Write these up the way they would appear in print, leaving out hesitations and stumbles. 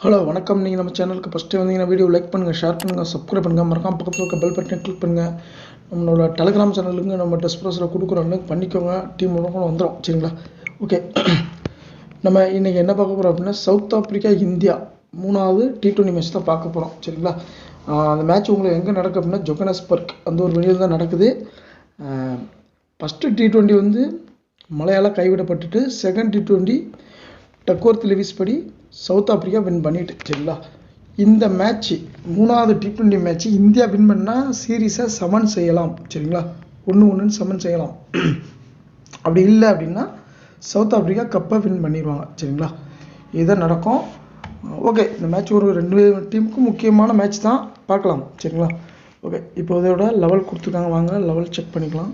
Hello வணக்கம். நீங்கள் நம்ம சேனலுக்கு ஃபஸ்ட்டு வந்தீங்கன்னா வீடியோ லைக் பண்ணுங்கள், ஷேர் பண்ணுங்கள், சப்ஸ்கிரைப் பண்ணுங்கள், மறக்காம பக்கத்தில் இருக்க பெல் பட்டனை கிளிக் பண்ணுங்கள். நம்மளோட டெலிகிராம் சேனலுக்கு நம்ம டெஸ்ப்ரெஸில் கொடுக்குற லிங்க் பண்ணிக்கோங்க. டீம் கூட வந்துடும். சரிங்களா? ஓகே. நம்ம இன்றைக்கி என்ன பார்க்க போகிறோம் அப்படின்னா, சவுத் ஆப்பிரிக்கா இந்தியா 3வது T20 மேட்ச் தான் பார்க்க போகிறோம். சரிங்களா? அந்த மேட்ச் உங்களுக்கு எங்கே நடக்குது அப்படின்னா ஜோகன்னஸ்பர்க் அந்த ஒரு வெளியில் தான் நடக்குது. ஃபஸ்ட்டு T20 வந்து மழையால் கைவிடப்பட்டுட்டு, செகண்ட் T20 டக்வர்த் லெவிஸ் படி சவுத் ஆப்பிரிக்கா வின் பண்ணிட்டு. சரிங்களா? இந்த மேட்ச்சு 3வது T20 மேட்ச்சு இந்தியா வின் பண்ணால் சீரீஸை சமன் செய்யலாம். சரிங்களா? 1-1 சமன் செய்யலாம். அப்படி இல்லை அப்படின்னா சவுத் ஆப்பிரிக்கா கப்பை வின் பண்ணிடுவாங்க. சரிங்களா? இதுதான் நடக்கும். ஓகே, இந்த மேட்ச் ஒரு 2 டீமுக்கும் முக்கியமான மேட்ச் தான். பார்க்கலாம். சரிங்களா? ஓகே, இப்போ இதோட லெவல் கொடுத்துருக்காங்க. வாங்க லெவல் செக் பண்ணிக்கலாம்.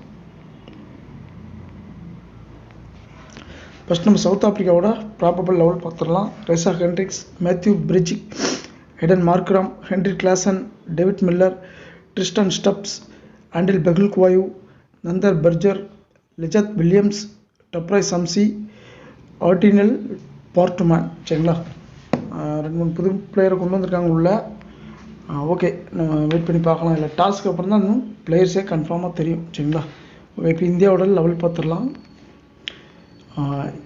ஃபஸ்ட் நம்ம சவுத் ஆப்பிரிக்காவோட ப்ராபபிள் லெவல் பார்த்துடலாம். Reeza Hendricks, Matthew Breetzke, Aiden Markram, Heinrich Klaasen, David Miller, Tristan Stubbs, Andile Phehlukwayo, Nandre Burger, Lizaad Williams, Tabraiz Shamsi, Ottniel Baartman. சரிங்களா? 2-3 புது பிளேயரை கொண்டு வந்திருக்காங்க உள்ள. ஓகே, நம்ம வெயிட் பண்ணி பார்க்கலாம். இல்லை டாஸ்க்கு அப்புறம் தான் இன்னும் பிளேயர்ஸே கன்ஃபார்மாக தெரியும். சரிங்களா? ஓகே, இப்போ இந்தியாவோட லெவல் பார்த்துடலாம்.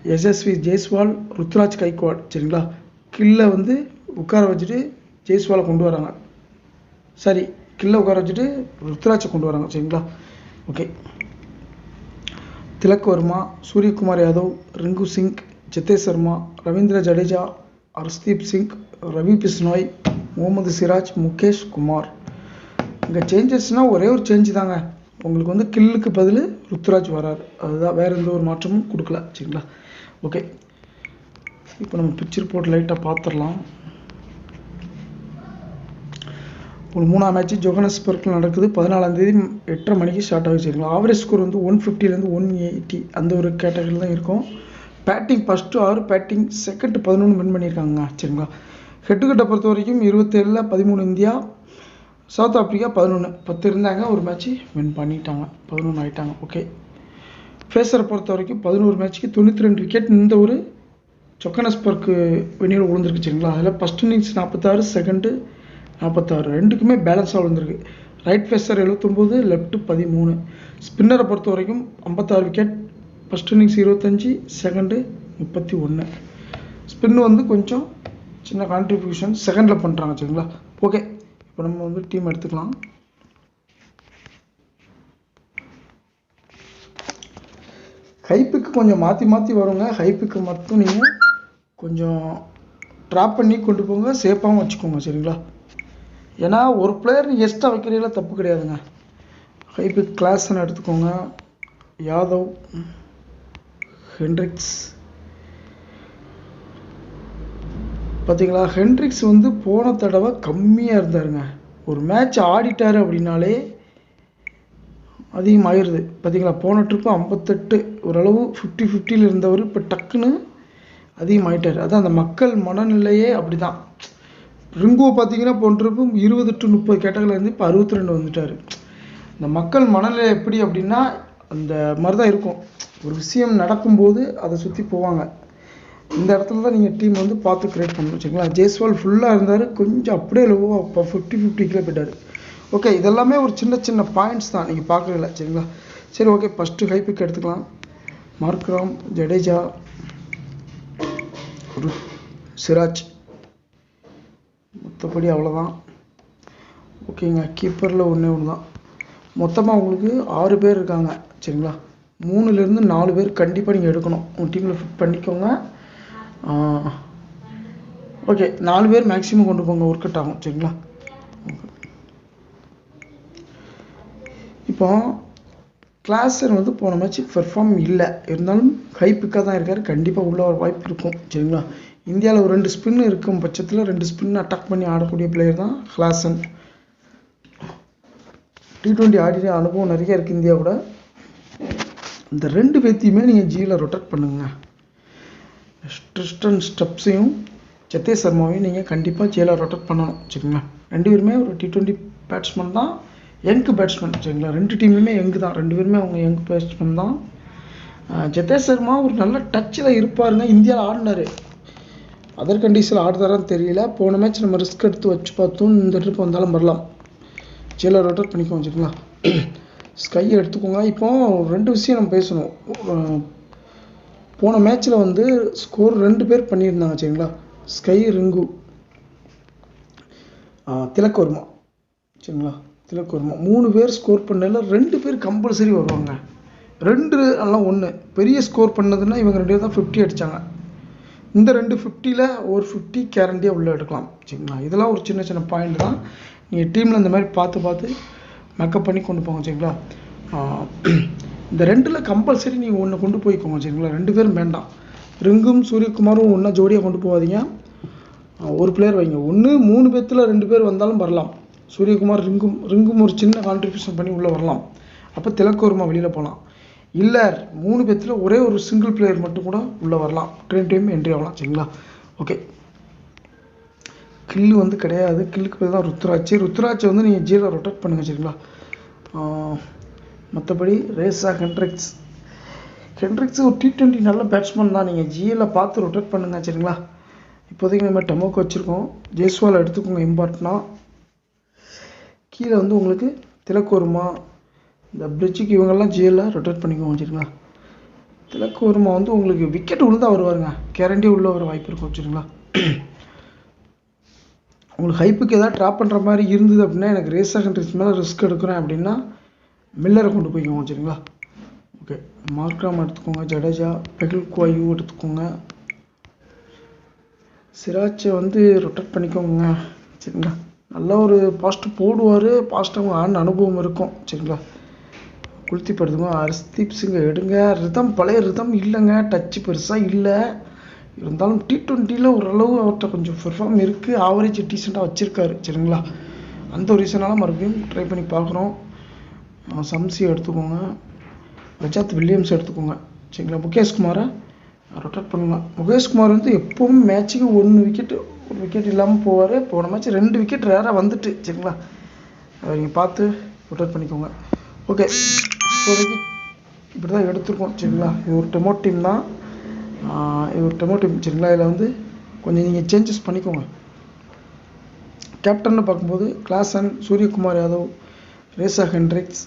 யசஸ்வி ஜெய்ஸ்வால், ருத்ராஜ் கைக்வாட். சரிங்களா? கில்லை வந்து உட்கார வச்சுட்டு ஜெய்ஸ்வாலை கொண்டு வராங்க. சரி, கில்லை உட்கார வச்சுட்டு ருத்ராஜை கொண்டு வராங்க. சரிங்களா? ஓகே. திலக் வர்மா, சூரியகுமார் யாதவ், ரிங்கு சிங், ஜிதேஷ் சர்மா, ரவீந்திர ஜடேஜா, ஹர்ஷ்தீப் சிங், ரவி பிஸ்னாய், முகமது சிராஜ், முகேஷ் குமார். இங்கே சேஞ்சஸ்னால் ஒரே ஒரு சேஞ்சு தாங்க. உங்களுக்கு வந்து கில்லுக்கு பதில் ருத்ராஜ் வராரு. அதுதான், வேறு எந்த ஒரு மாற்றமும் கொடுக்கல. சரிங்களா? ஓகே, இப்போ நம்ம பிக்சர் போட்டு லைட்டாக பார்த்துடலாம். ஒரு 3ஆம் மேட்ச்சு ஜோகன்னஸ்பர்க்கில் நடக்குது. 14ஆம் தேதி 8:30 மணிக்கு ஸ்டார்ட் ஆகுது. சரிங்களா? ஆவரேஜ் ஸ்கோர் வந்து 150லேருந்து 180 அந்த ஒரு கேட்டகரியில் தான் இருக்கும். Batting first 6, batting second 11 win பண்ணியிருக்காங்க. சரிங்களா? ஹெட்டுக்கிட்ட பொறுத்த வரைக்கும் 27ல் 13 இந்தியா, சவுத் ஆப்பிரிக்கா 11 இருந்தாங்க. ஒரு மேட்ச்சு வின் பண்ணிட்டாங்க, 11 ஆகிட்டாங்க. ஓகே. ஃபேஸரை பொறுத்த வரைக்கும் 11 மேட்ச்சுக்கு 92 விக்கெட் இந்த ஒரு ஜோகன்னஸ்பர்க்கு வெளியில் விழுந்துருக்கு. சரிங்களா? அதில் ஃபஸ்ட் இன்னிங்ஸ் 46, செகண்டு 46, ரெண்டுக்குமே பேலன்ஸாக விழுந்திருக்கு. Right phasor 79, left 13. ஸ்பின்னரை பொறுத்த வரைக்கும் 56 wicket, first innings 25, second 31. Spin வந்து கொஞ்சம் சின்ன கான்ட்ரிபியூஷன் செகண்டில் பண்ணுறாங்க. சரிங்களா? ஓகே, இப்போ நம்ம வந்து டீம் எடுத்துக்கலாம். ஹைப்புக்கு கொஞ்சம் மாற்றி வருங்க. ஹைப்புக்கு மட்டும் நீங்கள் கொஞ்சம் ட்ராப் பண்ணி கொண்டு போங்க, சேஃபாகவும் வச்சுக்கோங்க. சரிங்களா? ஏன்னா ஒரு பிளேயர் நீங்கள் எக்ஸ்ட்ரா வைக்கிறீங்களா தப்பு கிடையாதுங்க. ஹைப்புக்கு கிளாஸ்ன்னு எடுத்துக்கோங்க. யாதவ், ஹென்ட்ரிக்ஸ். பார்த்தீங்களா? ஹென்ட்ரிக்ஸ் வந்து போன தடவை கம்மியாக இருந்தாருங்க. ஒரு மேட்ச் ஆடிட்டார் அப்படின்னாலே அதிகமாகிடுது. பார்த்தீங்களா? போன ட்ரிப்பு 58, ஓரளவு 50-50 இருந்தவர் இப்போ டக்குன்னு அதிகமாகிட்டார். அதான் அந்த மக்கள் மனநிலையே அப்படி தான். ரிங்குவை பார்த்தீங்கன்னா போன ட்ரிப்பு 20 to 30 கேட்டகரியில் இருந்து இப்போ 62 வந்துட்டார். இந்த மக்கள் மனநிலை எப்படி அப்படின்னா அந்த மாதிரி தான் இருக்கும். ஒரு விஷயம் நடக்கும்போது அதை சுற்றி போவாங்க. இந்த இடத்துல தான் நீங்கள் டீம் வந்து பார்த்து கிரியேட் பண்ணணும். சரிங்களா? ஜெய்ஸ்வால் ஃபுல்லாக இருந்தார், கொஞ்சம் அப்படியே லோவாக இப்போ 50-50 போயிட்டார். ஓகே, இதெல்லாமே ஒரு சின்ன பாயிண்ட்ஸ் தான், நீங்கள் பார்க்குறதில்ல. சரிங்களா? சரி, ஓகே. ஃபஸ்ட்டு ஹைப்புக்கு எடுத்துக்கலாம். மார்க்ராம், ஜடேஜா, சிராஜ். மற்றபடி அவ்வளோதான். ஓகேங்க. கீப்பரில் ஒன்று தான். மொத்தமாக உங்களுக்கு 6 பேர் இருக்காங்க. சரிங்களா? 3லேருந்து 4 பேர் கண்டிப்பாக நீங்கள் எடுக்கணும். உங்கள் டீமில் ஃபிட் பண்ணிக்கோங்க. ஓகே, 4 பேர் மேக்ஸிமம் கொண்டு போங்க, ஒர்க் அவுட் ஆகும். சரிங்களா? இப்போ கிளாஸர் வந்து போன மேட்ச் பெர்ஃபார்ம் இல்லை, இருந்தாலும் ஹை பிக்காக தான் இருக்கார். கண்டிப்பாக உள்ள ஒரு வாய்ப்பு இருக்கும். சரிங்களா? இந்தியாவில் ஒரு 2 ஸ்பின் இருக்கும் பட்சத்தில் 2 ஸ்பின் அட்டாக் பண்ணி ஆடக்கூடிய பிளேயர் தான் கிளாசன். T20 ஆடின அனுபவம் நிறைய இருக்குது இந்தியாவோட. இந்த 2 பேர்த்தையுமே நீங்கள் ஜியில் ரொட்டேட் பண்ணுங்க. ட்ரிஸ்டன் ஸ்டப்ஸையும் ஜிதேஷ் சர்மாவையும் நீங்கள் கண்டிப்பாக ஜியில் ரொட்டேட் பண்ணணும். சரிங்களா? 2 பேருமே ஒரு T20 பேட்ஸ்மேன் தான், யங் பேட்ஸ்மேன். சரிங்களா? 2 டீம்லையுமே யங் தான், 2 பேருமே அவங்க யங் பேட்ஸ்மேன் தான். ஜிதேஷ் சர்மா ஒரு நல்ல டச்சில் இருப்பாருங்க. இந்தியாவில் ஆடினார். அதர் கண்டிஷனில் ஆடுதாரான்னு தெரியல. போன மேட்ச் நம்ம ரிஸ்க் எடுத்து வச்சு பார்த்தோம். இந்த ட்ரிப் வந்தாலும் வரலாம். ஜிஎல்ஆர் ரொட்டேட் பண்ணிக்கோங்க சரிங்களா. ஸ்கை எடுத்துக்கோங்க. இப்போ 2 விஷயம் நம்ம பேசணும். போன மேட்ச்சில் வந்து ஸ்கோர் 2 பேர் பண்ணியிருந்தாங்க சரிங்களா. ஸ்கை, ரிங்கு, திலக் வர்மா சரிங்களா. திலக் வர்மா 3 பேர் ஸ்கோர் பண்ணதில் 2 பேர் கம்பல்சரி வருவாங்க. 2 எல்லாம் 1 பெரிய ஸ்கோர் பண்ணதுன்னா இவங்க 2 பேர் தான் 50 அடித்தாங்க. இந்த 2 50ல் ஒரு 50 கேரண்டியாக உள்ளே எடுக்கலாம் சரிங்களா. இதெல்லாம் ஒரு சின்ன சின்ன பாயிண்ட் தான். நீங்கள் டீமில் இந்த மாதிரி பார்த்து மேக்கப் பண்ணி கொண்டு போங்க சரிங்களா. இந்த 2ல் கம்பல்சரி நீங்கள் 1 கொண்டு போய்க்கோங்க சரிங்களா. 2 பேரும் வேண்டாம். ரிங்கும் சூரியகுமாரும் ஒன்றா ஜோடியாக கொண்டு போகாதீங்க. ஒரு பிளேயர் வைங்க. 3 பேர்த்தில் 2 பேர் வந்தாலும் வரலாம். சூரியகுமார், ரிங்கும் ஒரு சின்ன கான்ட்ரிபியூஷன் பண்ணி உள்ளே வரலாம். அப்போ திலக் வர்மா வெளியில் போகலாம். இல்லை 3 பேர்த்தில் ஒரே ஒரு சிங்கிள் பிளேயர் மட்டும் கூட உள்ளே வரலாம். டைம் என்ட்ரி ஆகலாம் சரிங்களா. ஓகே, கில்லு வந்து கிடையாது. கில்லுக்கு பேர் தான் ருத்ராட்சி வந்து நீங்கள் ஜிஎல்ஆர் ரொட்டேட் பண்ணுங்கள் சரிங்களா. மற்றபடி ரேஸா, ஹென்ட்ரிக்ஸ் ஒரு T20 நல்ல பேட்ஸ்மேன் தான். நீங்கள் ஜிஎல்ல பார்த்து ரொட்டேட் பண்ணுங்கள் சரிங்களா. இப்போதைக்கு நம்ம டமோக்கு வச்சுருக்கோம். ஜெய்ஸ்வால் எடுத்துக்கோங்க இம்பார்ட்டனாக. கீழே வந்து உங்களுக்கு திலக் வர்மா, இந்த பிரிட்ஜுக்கு இவங்கெல்லாம் ஜிஎல்ல ரொட்டேட் பண்ணிக்கோங்க சரிங்களா. திலக் வர்மா வந்து உங்களுக்கு விக்கெட் விழுந்தா வருவாருங்க. கேரண்டி உள்ள வர வாய்ப்பு இருக்கும் சரிங்களா. உங்களுக்கு ஹைப்புக்கு எதாவது ட்ராப் பண்ணுற மாதிரி இருந்தது அப்படின்னா, எனக்கு ரேஸா ஹென்ட்ரிக்ஸ் மேலே ரிஸ்க் எடுக்கிறேன் அப்படின்னா மில்லரை கொண்டு போய்க்கோங்க சரிங்களா. ஓகே, மார்க்ராம் எடுத்துக்கோங்க. ஜடேஜா, பெகில் குவாயு எடுத்துக்கோங்க. சிராஜை வந்து ரொட்டேட் பண்ணிக்கோங்க சரிங்களா. நல்லா ஒரு பாஸ்ட்டு போடுவார். பாஸ்ட்டாக ஆன அனுபவம் இருக்கும் சரிங்களா. குல்தீப் எடுத்துக்கோங்க. ஹர்ஷ்தீப் சிங்கை எடுங்க. பழைய ரிதம் இல்லைங்க. டச்சு பெருசாக இல்லை. இருந்தாலும் T20ல் ஓரளவு அவர்கிட்ட கொஞ்சம் பெர்ஃபார்ம் இருக்குது. ஆவரேஜ் டீசெண்டாக வச்சுருக்காரு சரிங்களா. அந்த ஒரு ரீசனால் மறுபடியும் ட்ரை பண்ணி பார்க்குறோம். சம்சி எடுத்துக்கோங்க. ரஜாத் வில்லியம்ஸ் எடுத்துக்கோங்க சரிங்களா. முகேஷ் குமாரை ரொட்டேட் பண்ணுங்க. முகேஷ் குமார் வந்து எப்பவும் மேட்ச்சுக்கு 1 விக்கெட் இல்லாமல் போவார். போன மேட்ச் 2 விக்கெட் ரேராக வந்துட்டு சரிங்களா. நீங்கள் பார்த்து ரொட்டேட் பண்ணிக்கோங்க. ஓகே, இப்போதைக்கு இப்படி தான் எடுத்துருக்கோம் சரிங்களா. இது ஒரு டெமோ டீம் தான். இது ஒரு டெமோ டீம் சரிங்களா. இதில் வந்து கொஞ்சம் நீங்கள் சேஞ்சஸ் பண்ணிக்கோங்க. கேப்டன்னு பார்க்கும்போது கிளாசன், சூரியகுமார் யாதவ், ரேஸா ஹென்ட்ரிக்ஸ்,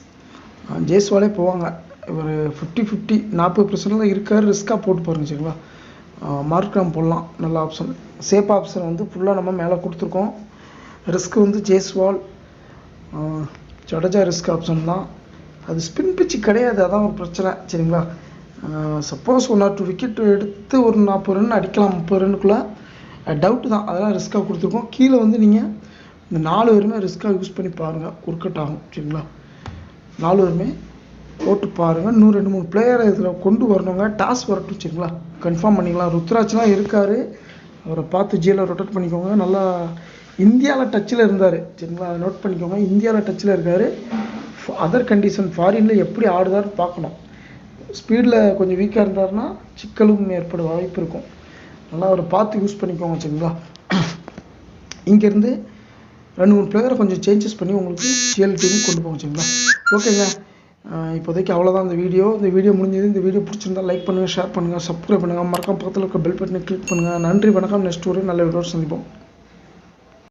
ஜெய்ஸ்வாலே போவாங்க. இவர் 50-50 40% தான் இருக்கார். ரிஸ்க்காக போட்டு பாருங்க சரிங்களா. மார்க்ராம் போடலாம், நல்ல ஆப்ஷன். சேஃப் ஆப்ஷன் வந்து ஃபுல்லாக நம்ம மேலே கொடுத்துருக்கோம். ரிஸ்க் வந்து ஜெய்ஸ்வால், ஜடேஜா ரிஸ்க் ஆப்ஷன் தான். அது ஸ்பின் பிச்சு கிடையாது, அதான் ஒரு பிரச்சனை சரிங்களா. சப்போஸ் 1 or 2 விக்கெட் எடுத்து ஒரு 40 ரன் அடிக்கலாம், 30 ரன்னுக்குள்ளே டவுட்டு தான். அதெல்லாம் ரிஸ்க்காக கொடுத்துருக்கோம். கீழே வந்து நீங்கள் இந்த 4 பேருமே ரிஸ்க்காக யூஸ் பண்ணி பாருங்கள், ஒர்க் அவுட் ஆகும் சரிங்களா. 4 பேருமே போட்டு பாருங்கள். இன்னும் 2-3 பிளேயரை இதில் கொண்டு வரணுங்க. டாஸ் வரட்டும் சரிங்களா, கன்ஃபார்ம் பண்ணிக்கலாம். ருத்ராஜ்லாம் இருக்கார், அவரை பார்த்து ஜிஎல்ஆர் ரொட்டேட் பண்ணிக்கோங்க. நல்லா இந்தியாவில் டச்சில் இருந்தார் சரிங்களா, அதை நோட் பண்ணிக்கோங்க. இந்தியாவில் டச்சில் இருக்கார். அதர் கண்டிஷன் ஃபாரினில் எப்படி ஆடுதான்னு பார்க்கணும். ஸ்பீடில் கொஞ்சம் வீக்காக இருந்தாருன்னா சிக்கலும் ஏற்பட வாய்ப்பு இருக்கும். நல்லா அவரை பார்த்து யூஸ் பண்ணிக்கோங்க சரிங்களா. இங்கேருந்து 2-3 பிளேயரை கொஞ்சம் சேஞ்சஸ் பண்ணி உங்களுக்கு ஜிஎல் டீம் கொண்டு போங்க சரிங்களா. ஓகேங்க, இப்போதைக்கு அவ்வளோதான் இந்த வீடியோ முடிஞ்சது. இந்த வீடியோ பிடிச்சிருந்தா லைக் பண்ணுங்கள், ஷேர் பண்ணுங்கள், சப்ஸ்கிரைப் பண்ணுங்கள். மறக்காம பக்கத்தில் இருக்க பெல் பட்டனை கிளிக் பண்ணுங்கள். நன்றி, வணக்கம். நெக்ஸ்ட் ஒரு நல்ல வீடியோ சந்திப்போம்.